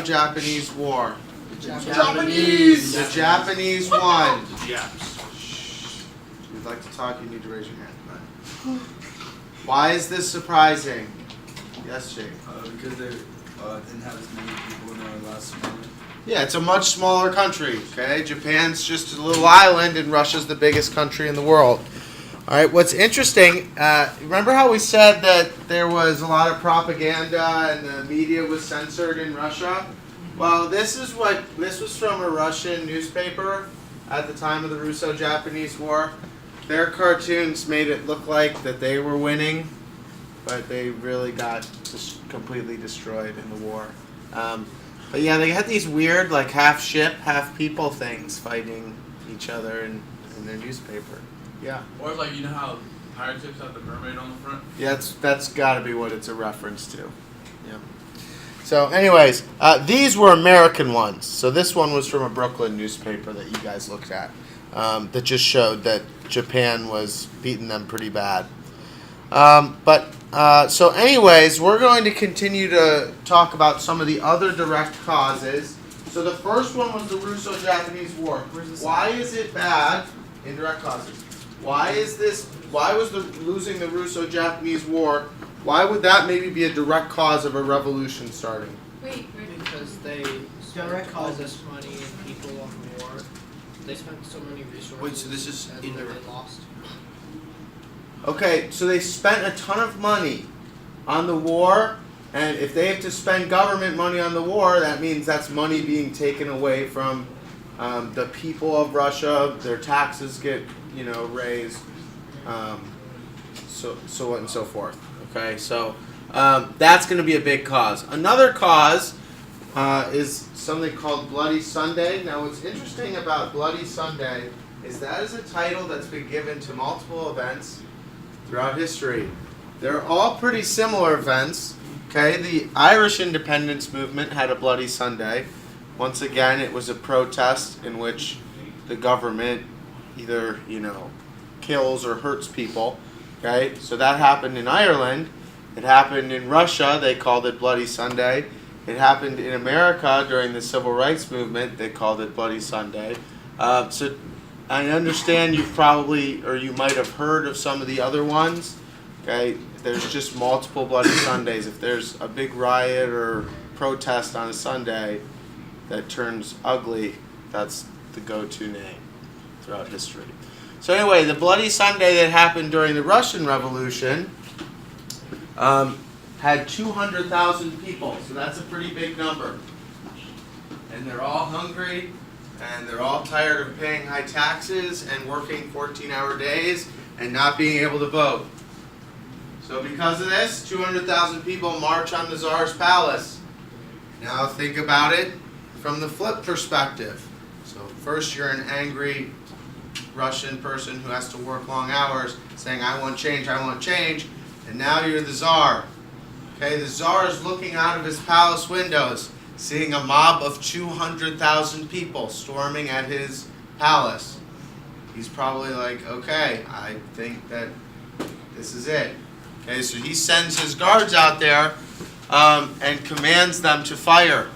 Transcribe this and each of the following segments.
Russo-Japanese War? Japanese! The Japanese won. The Japs. If you'd like to talk, you need to raise your hand. Why is this surprising? Yes, Jake. Because they didn't have as many people in our last moment. Yeah, it's a much smaller country, okay? Japan's just a little island, and Russia's the biggest country in the world. All right, what's interesting, remember how we said that there was a lot of propaganda and the media was censored in Russia? Well, this was from a Russian newspaper at the time of the Russo-Japanese War. Their cartoons made it look like that they were winning, but they really got completely destroyed in the war. But yeah, they had these weird, like, half ship, half people things fighting each other in their newspaper. Yeah. Or like, you know how pirate ships have the mermaid on the front? Yeah, that's got to be what it's a reference to. Yeah. So, anyways, these were American ones. So this one was from a Brooklyn newspaper that you guys looked at, that just showed that Japan was beating them pretty bad. So anyways, we're going to continue to talk about some of the other direct causes. So the first one was the Russo-Japanese War. Why is it bad? Indirect causes. Why was losing the Russo-Japanese War, why would that maybe be a direct cause of a revolution starting? Wait. Because they spent all this money and people on war. They spent so many resources. Wait, so this is and indirect. they lost. Okay, so they spent a ton of money on the war, and if they have to spend government money on the war, that means that's money being taken away from the people of Russia. Their taxes get, raised, so on and so forth. Okay, so that's going to be a big cause. Another cause is something called Bloody Sunday. Now, what's interesting about Bloody Sunday is that is a title that's been given to multiple events throughout history. They're all pretty similar events. Okay, the Irish independence movement had a Bloody Sunday. Once again, it was a protest in which the government either, kills or hurts people. Okay, so that happened in Ireland. It happened in Russia. They called it Bloody Sunday. It happened in America during the Civil Rights Movement. They called it Bloody Sunday. So I understand you might have heard of some of the other ones. Okay, there's just multiple Bloody Sundays. If there's a big riot or protest on a Sunday that turns ugly, that's the go-to name throughout history. So anyway, the Bloody Sunday that happened during the Russian Revolution had 200,000 people, so that's a pretty big number. And they're all hungry, and they're all tired of paying high taxes and working 14-hour days and not being able to vote. So because of this, 200,000 people march on the Tsar's palace. Now think about it from the flip perspective. So first you're an angry Russian person who has to work long hours saying, I want change, and now you're the Tsar. Okay, the Tsar is looking out of his palace windows, seeing a mob of 200,000 people storming at his palace. He's probably like, okay, I think that this is it. Okay, so he sends his guards out there and commands them to fire.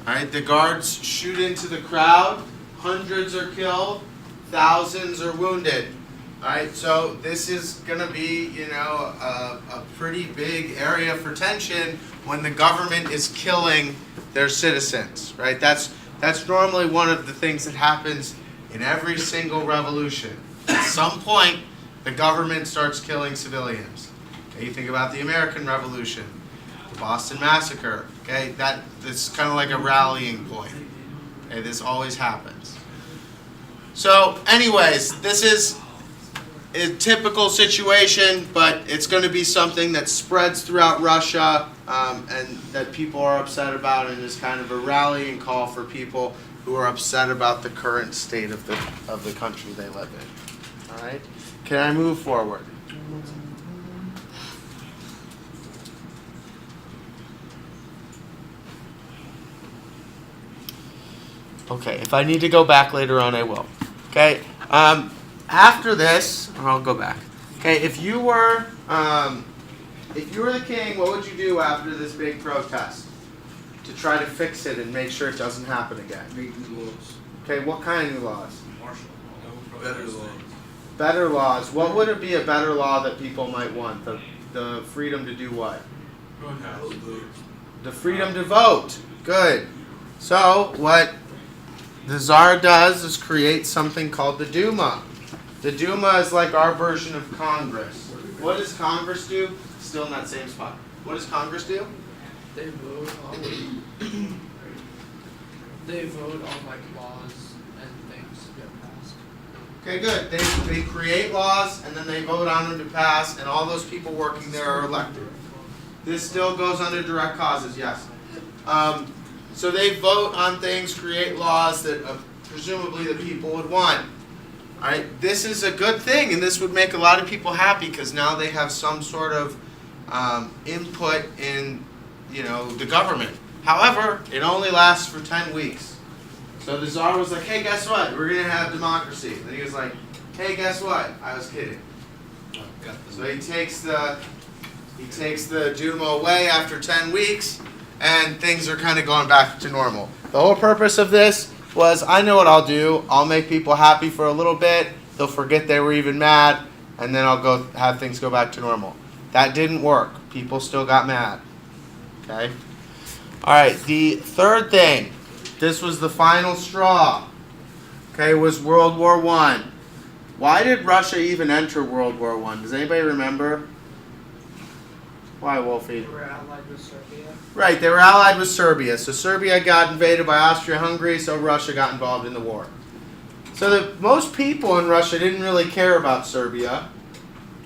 All right, the guards shoot into the crowd. Hundreds are killed. Thousands are wounded. All right, so this is going to be, a pretty big area for tension when the government is killing their citizens, right? That's normally one of the things that happens in every single revolution. At some point, the government starts killing civilians. Okay, you think about the American Revolution, the Boston Massacre. Okay, that's kind of like a rallying point. Okay, this always happens. So, anyways, this is a typical situation, but it's going to be something that spreads throughout Russia and that people are upset about, and is kind of a rallying call for people who are upset about the current state of the country they live in. All right? Can I move forward? Okay, if I need to go back later on, I will. Okay, after this, I'll go back. Okay, if you were the king, what would you do after this big protest? to try to fix it and make sure it doesn't happen again? Make new laws. Okay, what kind of new laws? Better laws. Better laws. What would it be a better law that people might want? The freedom to do what? The freedom to vote. Good. So what the Tsar does is create something called the Duma. The Duma is like our version of Congress. What does Congress do? Still in that same spot. What does Congress do? They vote on like laws and things to get passed. Okay, good. They create laws and then they vote on them to pass, and all those people working there are elected. This still goes under direct causes, yes. So they vote on things, create laws that presumably the people would want. All right, this is a good thing, and this would make a lot of people happy because now they have some sort of input in, the government. However, it only lasts for 10 weeks. So the Tsar was like, hey, guess what? We're going to have democracy. And he was like, hey, guess what? I was kidding. So he takes the Duma away after 10 weeks, and things are kind of going back to normal. The whole purpose of this was, I know what I'll do. I'll make people happy for a little bit. They'll forget they were even mad, and then I'll go have things go back to normal. That didn't work. People still got mad. Okay? All right, the third thing, this was the final straw, okay, was World War I. Why did Russia even enter World War I? Does anybody remember? Why, Wolfie? They were allied with Serbia. Right, they were allied with Serbia. So Serbia got invaded by Austria-Hungary, so Russia got involved in the war. So most people in Russia didn't really care about Serbia,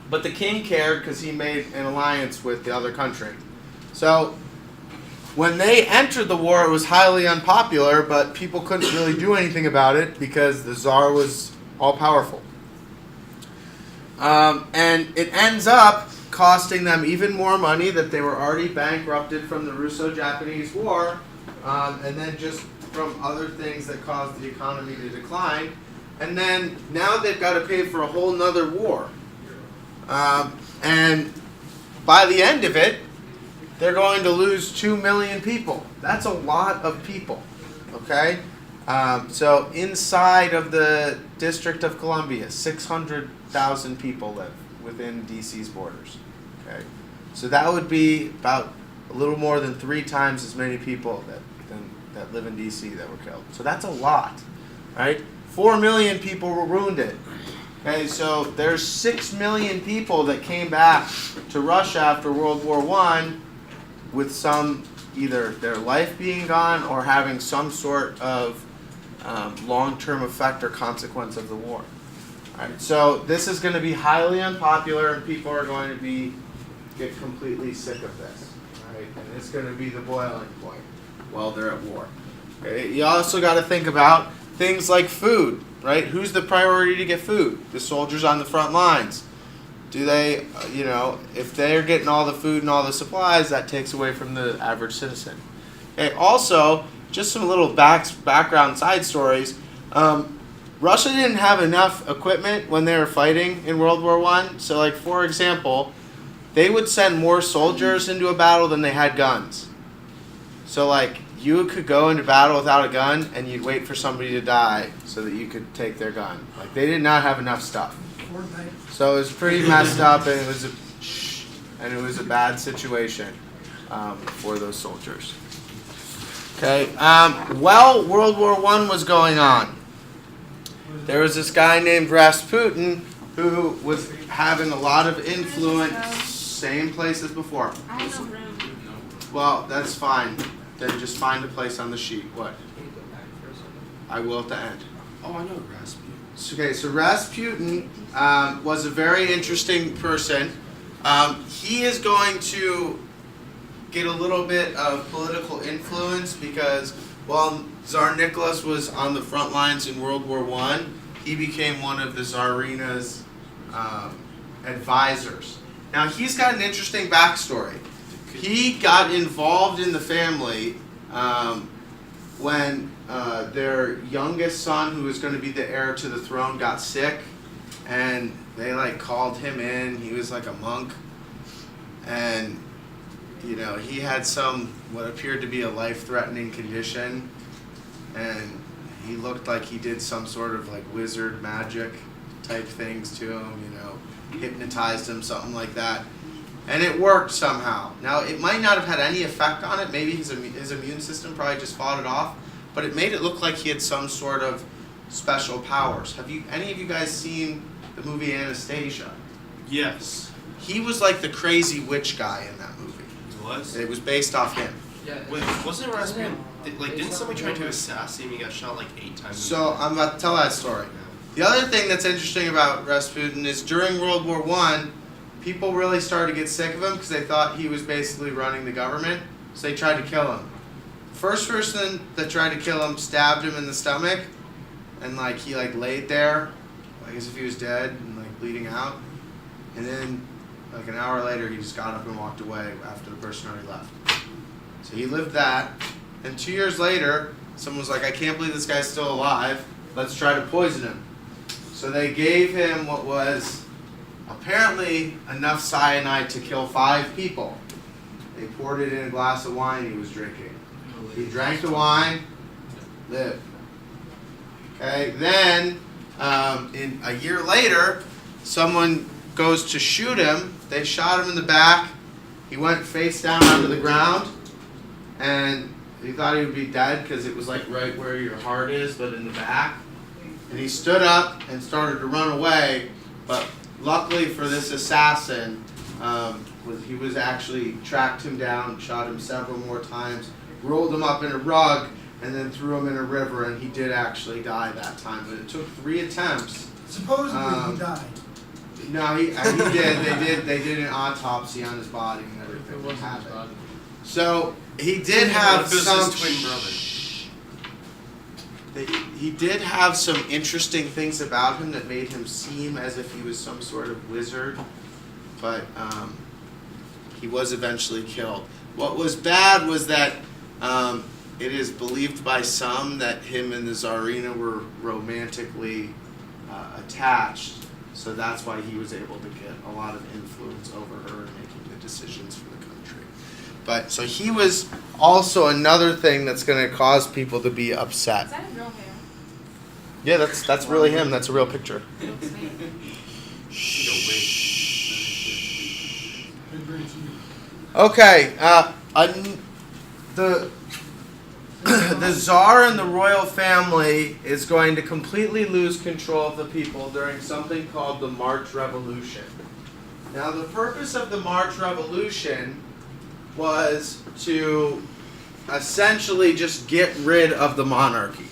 but the king cared because he made an alliance with the other country. So when they entered the war, it was highly unpopular, but people couldn't really do anything about it because the Tsar was all-powerful. And it ends up costing them even more money that they were already bankrupted from the Russo-Japanese War, and then just from other things that caused the economy to decline. And then now they've got to pay for a whole nother war. And by the end of it, they're going to lose 2 million people. That's a lot of people, okay? So inside of the District of Columbia, 600,000 people live within DC's borders, okay? So that would be about a little more than 3 times as many people that live in DC that were killed. So that's a lot, right? 4 million people were wounded. Okay, so there's 6 million people that came back to Russia after World War I with some, either their life being gone or having some sort of long-term effect or consequence of the war. All right, so this is going to be highly unpopular, and people are going to get completely sick of this. Right? And it's going to be the boiling point while they're at war. Okay, you also got to think about things like food. Right? Who's the priority to get food? The soldiers on the front lines. Do they, if they're getting all the food and all the supplies, that takes away from the average citizen. Okay, also, just some little background side stories. Russia didn't have enough equipment when they were fighting in World War I. So, like, for example, they would send more soldiers into a battle than they had guns. So, like, you could go into battle without a gun, and you'd wait for somebody to die so that you could take their gun. Like, they did not have enough stuff. So it was pretty messed up, and it was a bad situation for those soldiers. Okay. While World War I was going on, there was this guy named Rasputin who was having a lot of influence. Same place as before. I have no room. Well, that's fine. Then just find a place on the sheet. What? Can you go back for a second? I will at the end. Oh, I know Rasputin. Okay, so Rasputin was a very interesting person. He is going to get a little bit of political influence because while Tsar Nicholas was on the front lines in World War I, he became one of the Tsarina's advisors. Now, he's got an interesting backstory. He got involved in the family when their youngest son, who was going to be the heir to the throne, got sick, and they called him in. He was like a monk, and you know, he had what appeared to be a life-threatening condition, and he looked like he did some sort of like wizard magic type things to him, you know, hypnotized him, something like that. And it worked somehow. Now, it might not have had any effect on it. Maybe his immune system probably just fought it off. But it made it look like he had some sort of special powers. Have any of you guys seen the movie Anastasia? Yes. He was like the crazy witch guy in that movie. It was? It was based off him. Yeah. Wait, wasn't Rasputin, didn't somebody try to assassinate him? He got shot like 8 times. So I'm about to tell that story. The other thing that's interesting about Rasputin is during World War I, people really started to get sick of him because they thought he was basically running the government, so they tried to kill him. First person that tried to kill him stabbed him in the stomach, and like he like laid there, like as if he was dead and like bleeding out. And then like an hour later, he just got up and walked away after the person already left. So he lived that. And 2 years later, someone was like, "I can't believe this guy's still alive. Let's try to poison him." So they gave him what was apparently enough cyanide to kill 5 people. They poured it in a glass of wine he was drinking. He drank the wine, lived. Okay, then in a year later, someone goes to shoot him. They shot him in the back. He went face down onto the ground, and he thought he would be dead because it was like right where your heart is, but in the back. And he stood up and started to run away, but luckily for this assassin, he was actually tracked him down, shot him several more times, rolled him up in a rug, and then threw him in a river, and he did actually die that time. But it took 3 attempts. Supposedly he died. No, he did. They did an autopsy on his body and everything. It wasn't his body. So he did have What if it was some. his twin brother? He did have some interesting things about him that made him seem as if he was some sort of wizard, but he was eventually killed. What was bad was that it is believed by some that him and the Tsarina were romantically attached, so that's why he was able to get a lot of influence over her in making the decisions for the country. But so he was also another thing that's going to cause people to be upset. Is that his real hair? Yeah, that's really him. That's a real picture. It looks fake. Okay, the the Tsar and the royal family is going to completely lose control of the people during something called the March Revolution. Now, the purpose of the March Revolution was to essentially just get rid of the monarchy.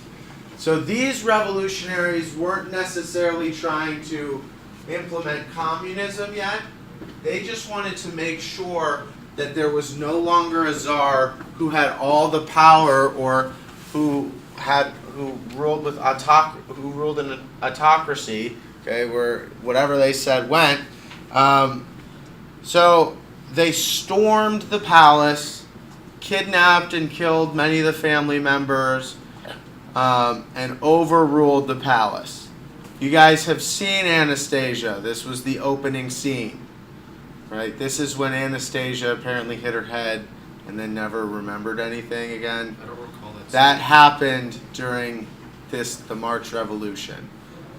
So these revolutionaries weren't necessarily trying to implement communism yet. They just wanted to make sure that there was no longer a czar who had all the power or who ruled in an autocracy, okay, where whatever they said went. So they stormed the palace, kidnapped and killed many of the family members, and overruled the palace. You guys have seen Anastasia. This was the opening scene. Right, this is when Anastasia apparently hit her head and then never remembered anything again. I don't recall that. That happened during the March Revolution.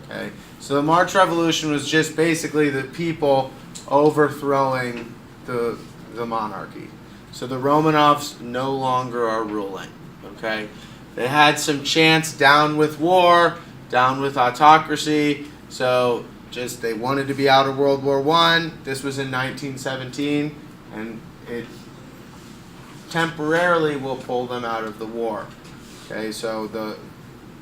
Okay, so the March Revolution was just basically the people overthrowing the monarchy. So the Romanovs no longer are ruling. Okay, they had some chance, down with war, down with autocracy. So they wanted to be out of World War I. This was in 1917, and it temporarily will pull them out of the war. Okay, so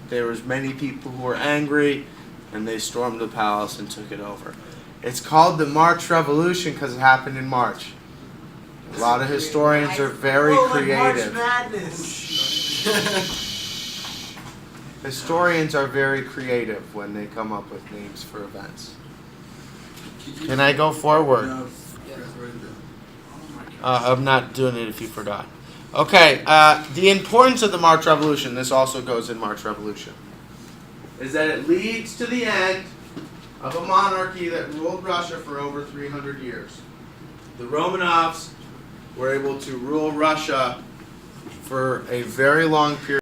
there was many people who were angry, and they stormed the palace and took it over. It's called the March Revolution because it happened in March. A lot of historians are very creative. Historians are very creative when they come up with names for events. Can I go forward? No, press right there. I'm not doing it if you forgot. Okay, the importance of the March Revolution, this also goes in March Revolution, is that it leads to the end of a monarchy that ruled Russia for over 300 years. The Romanovs were able to rule Russia for a very long period